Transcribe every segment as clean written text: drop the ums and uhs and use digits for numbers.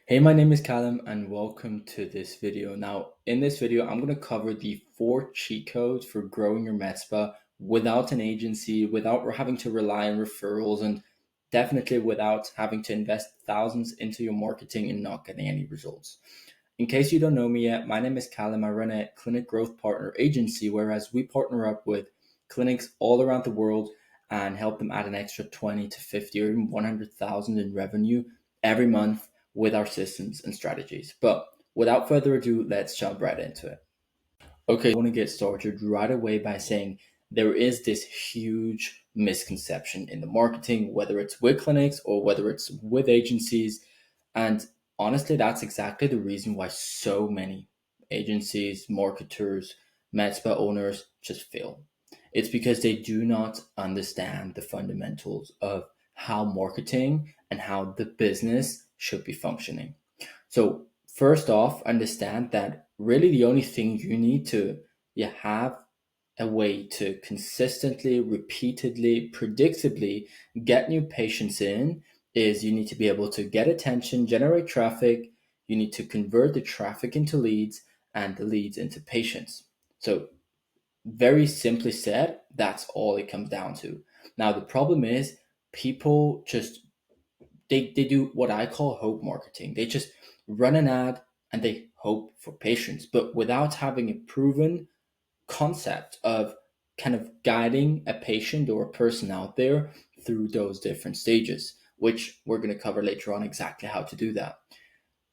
Hey, my name is Callum and welcome to this video. Now, in this video, I'm going to cover the 4 cheat codes for growing your Medspa without an agency, without having to rely on referrals, and definitely without having to invest thousands into your marketing and not getting any results. In case you don't know me yet, my name is Callum. I run a clinic growth partner agency, whereas we partner up with clinics all around the world and help them add an extra 20 to 50 or even 100,000 in revenue every month with our systems and strategies. But without further ado, let's jump right into it. Okay, I want to get started right away by saying there is this huge misconception in the marketing, whether it's with clinics or whether it's with agencies. And honestly, that's exactly the reason why so many agencies, marketers, med spa owners just fail. It's because they do not understand the fundamentals of how marketing and how the business should be functioning. So first off, understand that really the only thing you need to have a way to consistently, repeatedly, predictably get new patients in is you need to be able to get attention, generate traffic, you need to convert the traffic into leads and the leads into patients. So very simply said, that's all it comes down to. Now the problem is people just they do what I call hope marketing. They just run an ad and they hope for patients, but without having a proven concept of kind of guiding a patient or a person out there through those different stages, which we're going to cover later on exactly how to do that.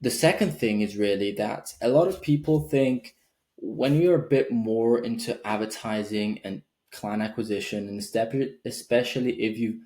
The second thing is really that a lot of people think when you're a bit more into advertising and client acquisition, and especially if you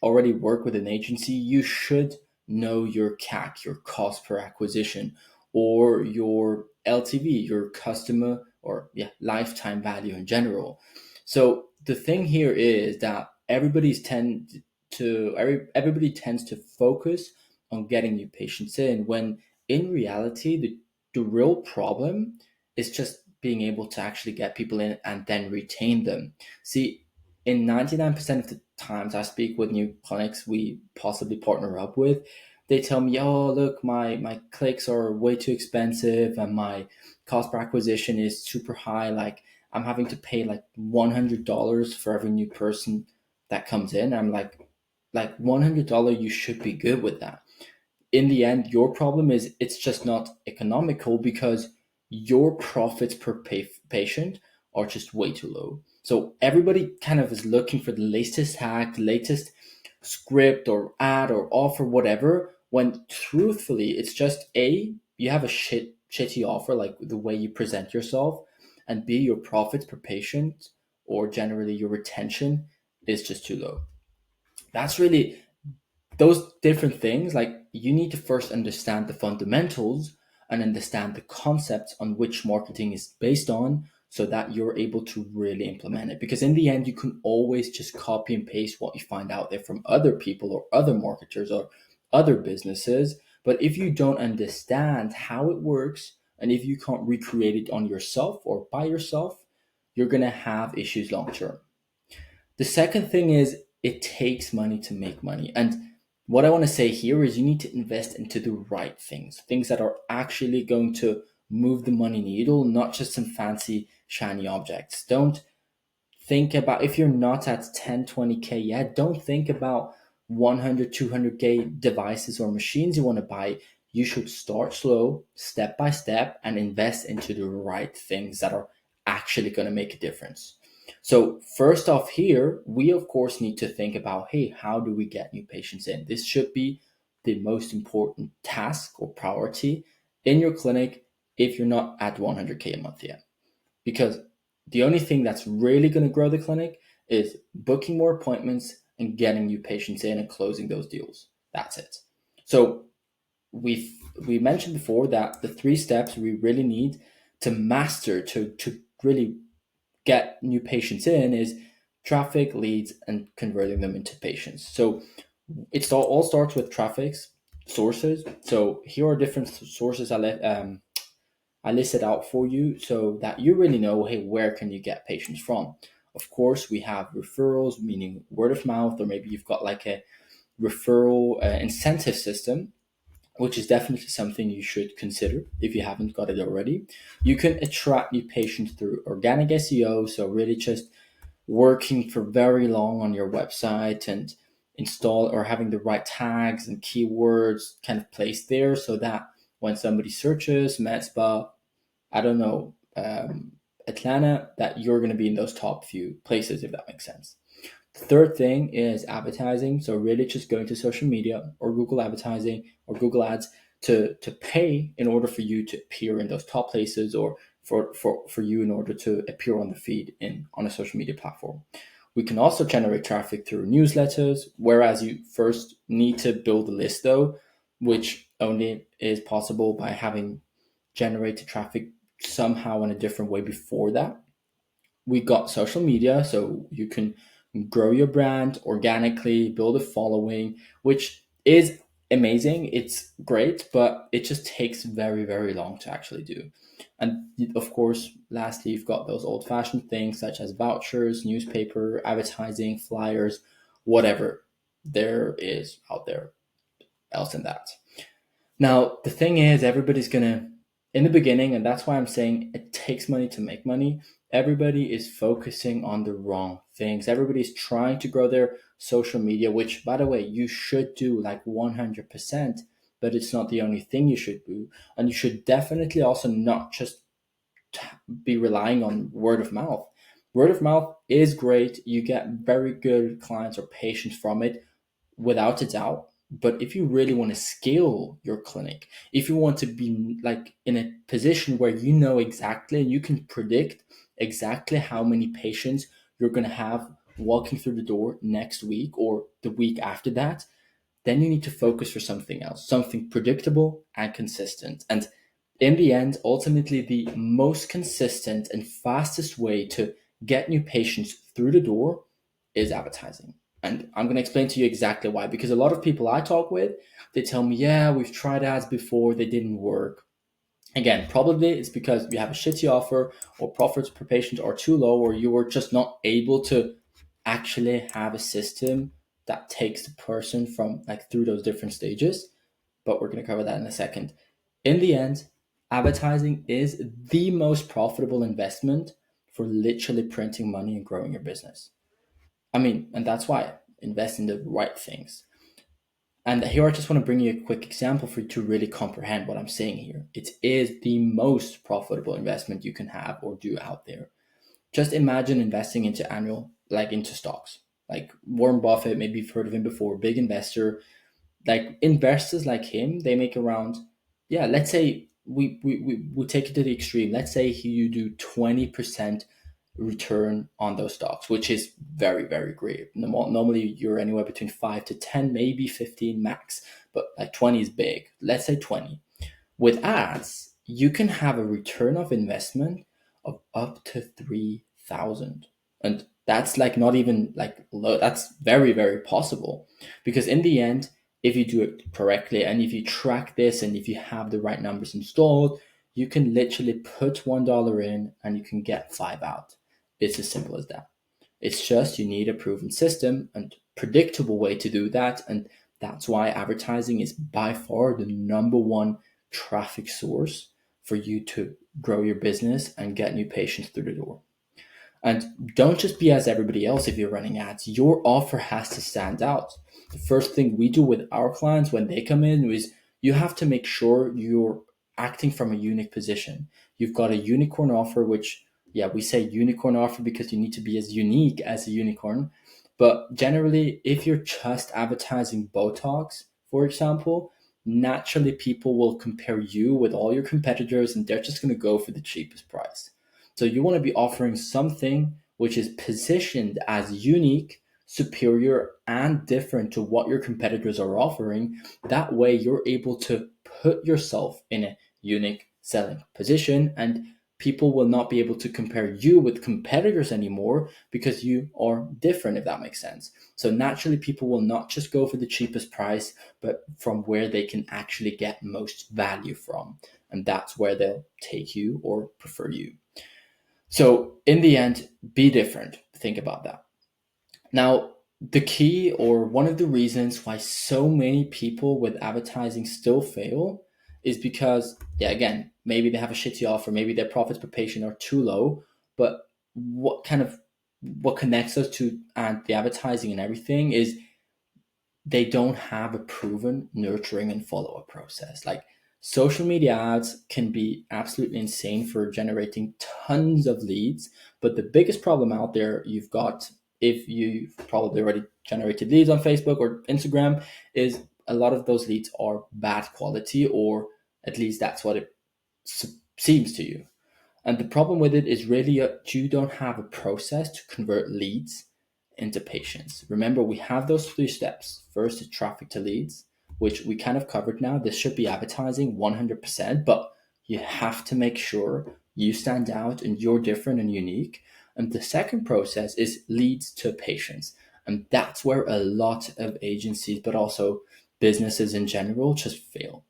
already work with an agency, you should know your CAC, your cost per acquisition, or your LTV, your customer or lifetime value in general. So the thing here is that everybody tends to focus on getting new patients in when in reality the real problem is just being able to actually get people in and then retain them. See, in 99% of the times I speak with new clinics we possibly partner up with, they tell me, oh, look, my clicks are way too expensive and my cost per acquisition is super high. Like, I'm having to pay like $100 for every new person that comes in. I'm like $100, you should be good with that. In the end, your problem is it's just not economical because your profits per patient are just way too low. So everybody kind of is looking for the latest hack, the latest script or ad or offer, whatever, when truthfully, it's just A, you have a shitty offer, like the way you present yourself, and B, your profits per patient or generally your retention is just too low. That's really those different things. Like, you need to first understand the fundamentals and understand the concepts on which marketing is based on so that you're able to really implement it, because in the end you can always just copy and paste what you find out there from other people or other marketers or other businesses. But if you don't understand how it works and if you can't recreate it on yourself or by yourself, you're going to have issues long term. The second thing is it takes money to make money. And what I want to say here is you need to invest into the right things, things that are actually going to move the money needle, not just some fancy, shiny objects. Don't think about, if you're not at 10, 20K yet, don't think about 100, 200K devices or machines you want to buy. You should start slow, step by step, and invest into the right things that are actually going to make a difference. So first off here, we of course need to think about, hey, how do we get new patients in? This should be the most important task or priority in your clinic if you're not at 100K a month yet. Because the only thing that's really going to grow the clinic is booking more appointments and getting new patients in and closing those deals. That's it. So we mentioned before that the 3 steps we really need to master to really get new patients in is traffic, leads, and converting them into patients. So all starts with traffic sources. So here are different sources I listed out for you so that you really know, hey, where can you get patients from? Of course, we have referrals, meaning word of mouth, or maybe you've got like a referral incentive system which is definitely something you should consider if you haven't got it already. You can attract new patients through organic SEO, so really just working for very long on your website and install or having the right tags and keywords kind of placed there so that when somebody searches Medspa, I don't know, Atlanta, that you're going to be in those top few places, if that makes sense. Third thing is advertising. So really just going to social media or Google advertising or Google ads to pay in order for you to appear in those top places, or for you in order to appear on the feed in on a social media platform. We can also generate traffic through newsletters, whereas you first need to build a list though, which only is possible by having generated traffic somehow in a different way before that. We got social media, so you can grow your brand organically, build a following, which is amazing. It's great, but it just takes very, very long to actually do. And of course, lastly, you've got those old fashioned things such as vouchers, newspaper, advertising, flyers, whatever there is out there else than that. Now, the thing is, everybody's gonna, in the beginning, and that's why I'm saying it takes money to make money. Everybody is focusing on the wrong things. Everybody's trying to grow their social media, which, by the way, you should do like 100%, but it's not the only thing you should do. And you should definitely also not just be relying on word of mouth. Word of mouth is great. You get very good clients or patients from it, without a doubt. But if you really want to scale your clinic, if you want to be like in a position where you know exactly and you can predict exactly how many patients you're going to have walking through the door next week or the week after that, then you need to focus for something else, something predictable and consistent. And in the end, ultimately, the most consistent and fastest way to get new patients through the door is advertising. And I'm going to explain to you exactly why. Because a lot of people I talk with, they tell me, yeah, we've tried ads before, they didn't work. Again, probably it's because you have a shitty offer, or profits per patient are too low, or you were just not able to actually have a system that takes the person from like through those different stages. But we're going to cover that in a second. In the end, advertising is the most profitable investment for literally printing money and growing your business. I mean, and that's why invest in the right things. And here I just want to bring you a quick example for you to really comprehend what I'm saying here. It is the most profitable investment you can have or do out there. Just imagine investing into into stocks. Like Warren Buffett, maybe you've heard of him before, big investor. Like investors like him, they make around, yeah, let's say we take it to the extreme. Let's say you do 20% return on those stocks, which is very, very great. Normally you're anywhere between 5 to 10, maybe 15 max, but like 20 is big. Let's say 20. With ads, you can have a return of investment of up to 3,000. And that's like not even like low. That's very, very possible. Because in the end, if you do it correctly and if you track this and if you have the right numbers installed, you can literally put $1 in and you can get 5 out. It's as simple as that. It's just you need a proven system and predictable way to do that. And that's why advertising is by far the number one traffic source for you to grow your business and get new patients through the door. And don't just be as everybody else if you're running ads. Your offer has to stand out. The first thing we do with our clients when they come in is you have to make sure you're acting from a unique position. You've got a unicorn offer, which, yeah, we say unicorn offer because you need to be as unique as a unicorn. But generally, if you're just advertising Botox, for example, naturally people will compare you with all your competitors and they're just going to go for the cheapest price. So you want to be offering something which is positioned as unique, superior, and different to what your competitors are offering. That way you're able to put yourself in a unique selling position, and people will not be able to compare you with competitors anymore because you are different, if that makes sense. So naturally people will not just go for the cheapest price, but from where they can actually get most value from. And that's where they'll take you or prefer you. So in the end, be different. Think about that. Now, The key, or one of the reasons why so many people with advertising still fail, is because, yeah, again, maybe they have a shitty offer, maybe their profits per patient are too low, but what connects us to and the advertising and everything is they don't have a proven nurturing and follow up process. Like, social media ads can be absolutely insane for generating tons of leads, but the biggest problem out there you've got, if you've probably already generated leads on Facebook or Instagram, is a lot of those leads are bad quality, or at least that's what it seems to you. And the problem with it is really you don't have a process to convert leads into patients. Remember, we have those three steps. First is traffic to leads, which we kind of covered now. This should be advertising 100%, but you have to make sure you stand out and you're different and unique. And the second process is leads to patients. And that's where a lot of agencies, but also businesses in general, just fail.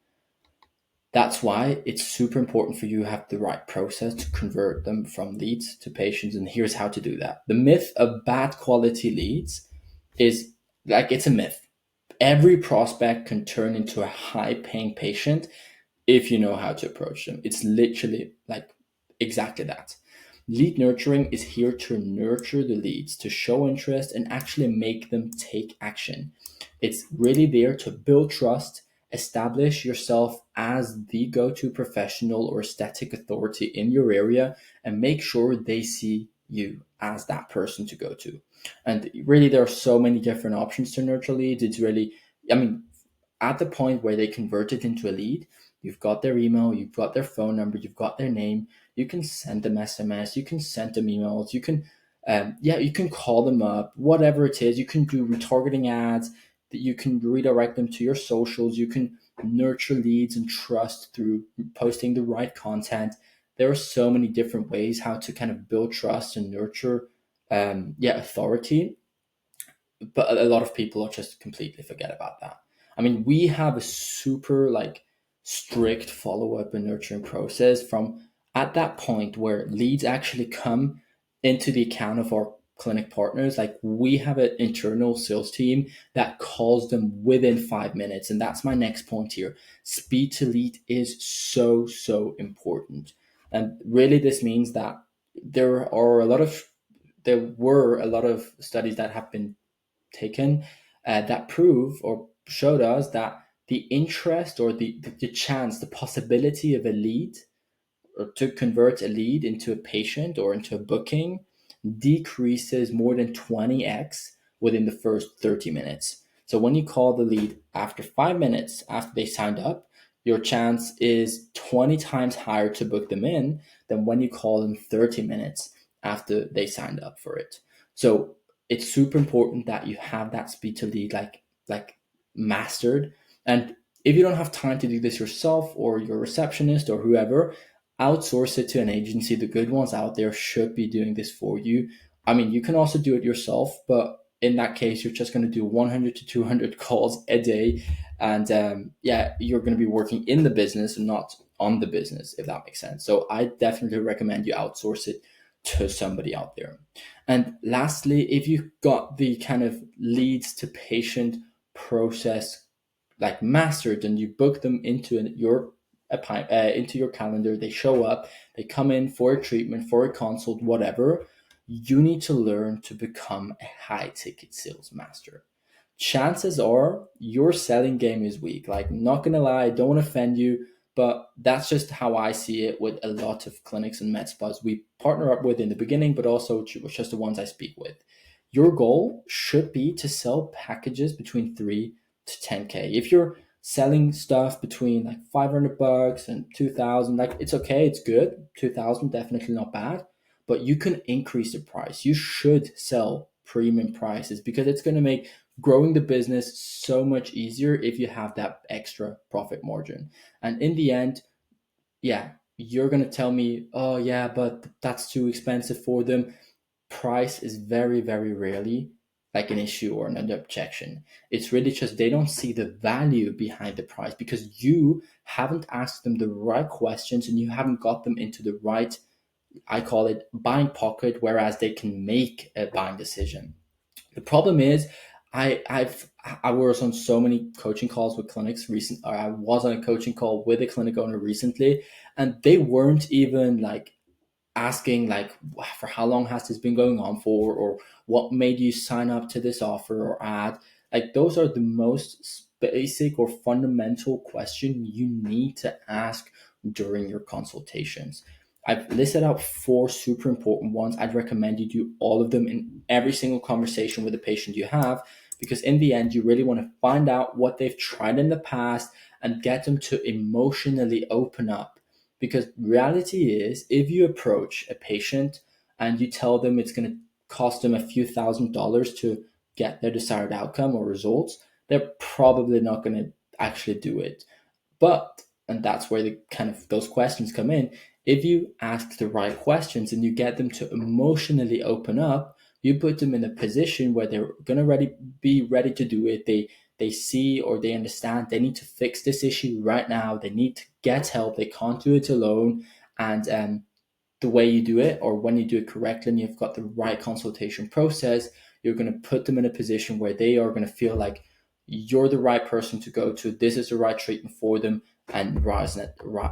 That's why it's super important for you to have the right process to convert them from leads to patients. And here's how to do that. The myth of bad quality leads is, like, it's a myth. Every prospect can turn into a high paying patient if you know how to approach them. It's literally like exactly that. Lead nurturing is here to nurture the leads, to show interest, and actually make them take action. It's really there to build trust, establish yourself as the go to professional or aesthetic authority in your area, and make sure they see you as that person to go to. And really, there are so many different options to nurture leads. It's really, I mean, at the point where they convert it into a lead, you've got their email, you've got their phone number, you've got their name. You can send them SMS, you can send them emails, you can, you can call them up, whatever it is. You can do retargeting ads, that you can redirect them to your socials. You can nurture leads and trust through posting the right content. There are so many different ways how to kind of build trust and nurture, authority, but a lot of people just completely forget about that. I mean, we have a super like strict follow up and nurturing process from at that point where leads actually come into the account of our clinic partners. Like, we have an internal sales team that calls them within 5 minutes. And that's my next point here. Speed to lead is so, so important. And really, this means that there are a lot of there were a lot of studies that have been taken that prove or showed us that the interest or the chance, the possibility of a lead, or to convert a lead into a patient or into a booking, decreases more than 20x within the first 30 minutes. So when you call the lead after 5 minutes after they signed up, your chance is 20 times higher to book them in than when you call them 30 minutes after they signed up for it. So it's super important that you have that speed to lead like mastered. And if you don't have time to do this yourself, or your receptionist or whoever, outsource it to an agency. The good ones out there should be doing this for you. I mean, you can also do it yourself, but in that case, you're just going to do 100 to 200 calls a day. And you're going to be working in the business and not on the business, if that makes sense. So I definitely recommend you outsource it to somebody out there. And lastly, if you've got the kind of leads to patient process like mastered, and you book them into your calendar, they show up, they come in for a treatment, for a consult, whatever, you need to learn to become a high ticket sales master. Chances are your selling game is weak. Like, not gonna lie, I don't want to offend you, but that's just how I see it with a lot of clinics and med spas we partner up with in the beginning, but also just the ones I speak with. Your goal should be to sell packages between 3 to 10K. If you're selling stuff between like $500 and 2,000, like, it's okay, it's good. 2,000 definitely not bad, but you can increase the price. You should sell premium prices because it's going to make growing the business so much easier if you have that extra profit margin. And in the end, yeah, you're going to tell me, oh yeah, but that's too expensive for them. Price is very, very rarely like an issue or an objection. It's really just they don't see the value behind the price because you haven't asked them the right questions and you haven't got them into the right, I call it, buying pocket, whereas they can make a buying decision. The problem is, I was on so many coaching calls with clinics recent, or I was on a coaching call with a clinic owner recently, and they weren't even like asking like, for how long has this been going on for, or what made you sign up to this offer or ad. Like those are the most basic or fundamental question you need to ask during your consultations. I've listed out four super important ones. I'd recommend you do all of them in every single conversation with the patient you have, because in the end you really want to find out what they've tried in the past and get them to emotionally open up. Because reality is, if you approach a patient and you tell them it's going to cost them a few $1,000s to get their desired outcome or results, they're probably not going to actually do it. But, and that's where the kind of those questions come in, if you ask the right questions and you get them to emotionally open up, you put them in a position where they're going to be ready to do it. They see or they understand they need to fix this issue right now. They need to get help. They can't do it alone. And the way you do it, or when you do it correctly and you've got the right consultation process, you're going to put them in a position where they are going to feel like you're the right person to go to. This is the right treatment for them, and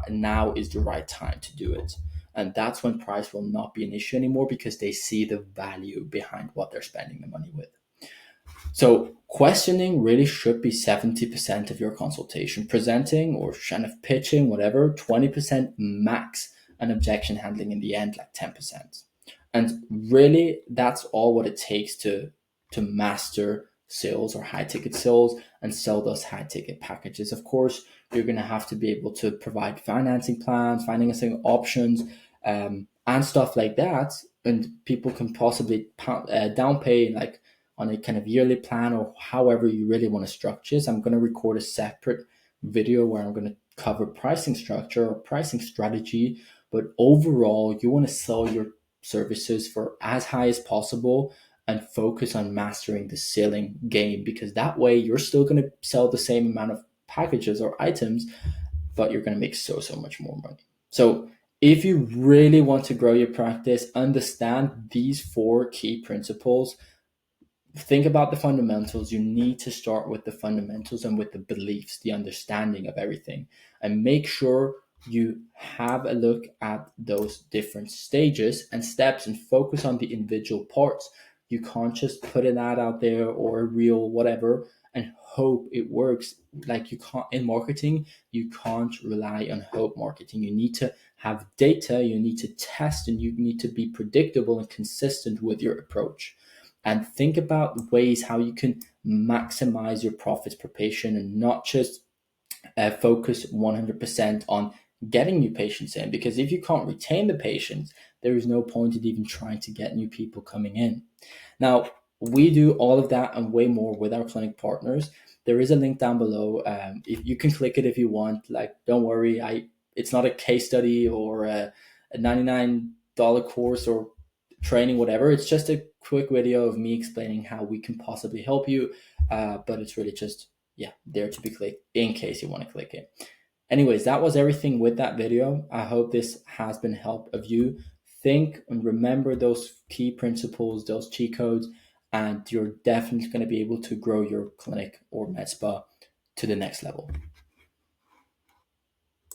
now is the right time to do it. And that's when price will not be an issue anymore, because they see the value behind what they're spending the money with. So questioning really should be 70% of your consultation. Presenting or kind of pitching, whatever, 20% max, and objection handling in the end, like 10%. And really, that's all what it takes to master sales or high ticket sales and sell those high ticket packages. Of course, you're going to have to be able to provide financing plans, financing options, and stuff like that. And people can possibly down pay like on a kind of yearly plan, or however you really want to structure this. I'm going to record a separate video where I'm going to cover pricing structure or pricing strategy. But overall, you want to sell your services for as high as possible and focus on mastering the selling game, because that way you're still going to sell the same amount of packages or items, but you're going to make so much more money. So if you really want to grow your practice, understand these four key principles. Think about the fundamentals. You need to start with the fundamentals and with the beliefs, the understanding of everything, and make sure you have a look at those different stages and steps and focus on the individual parts. You can't just put an ad out there or a reel, whatever, and hope it works. Like, you can't, in marketing, you can't rely on hope marketing. You need to have data, you need to test, and you need to be predictable and consistent with your approach. And think about ways how you can maximize your profits per patient, and not just focus 100% on getting new patients in. Because if you can't retain the patients, there is no point in even trying to get new people coming in. Now, we do all of that and way more with our clinic partners. There is a link down below. If you can click it if you want. Like, don't worry, it's not a case study or a $99 course or training, whatever. It's just a quick video of me explaining how we can possibly help you. But it's really just, yeah, there to be clicked in case you want to click it. Anyways, that was everything with that video. I hope this has been help of you. Think and remember those key principles, those cheat codes, and you're definitely going to be able to grow your clinic or med spa to the next level.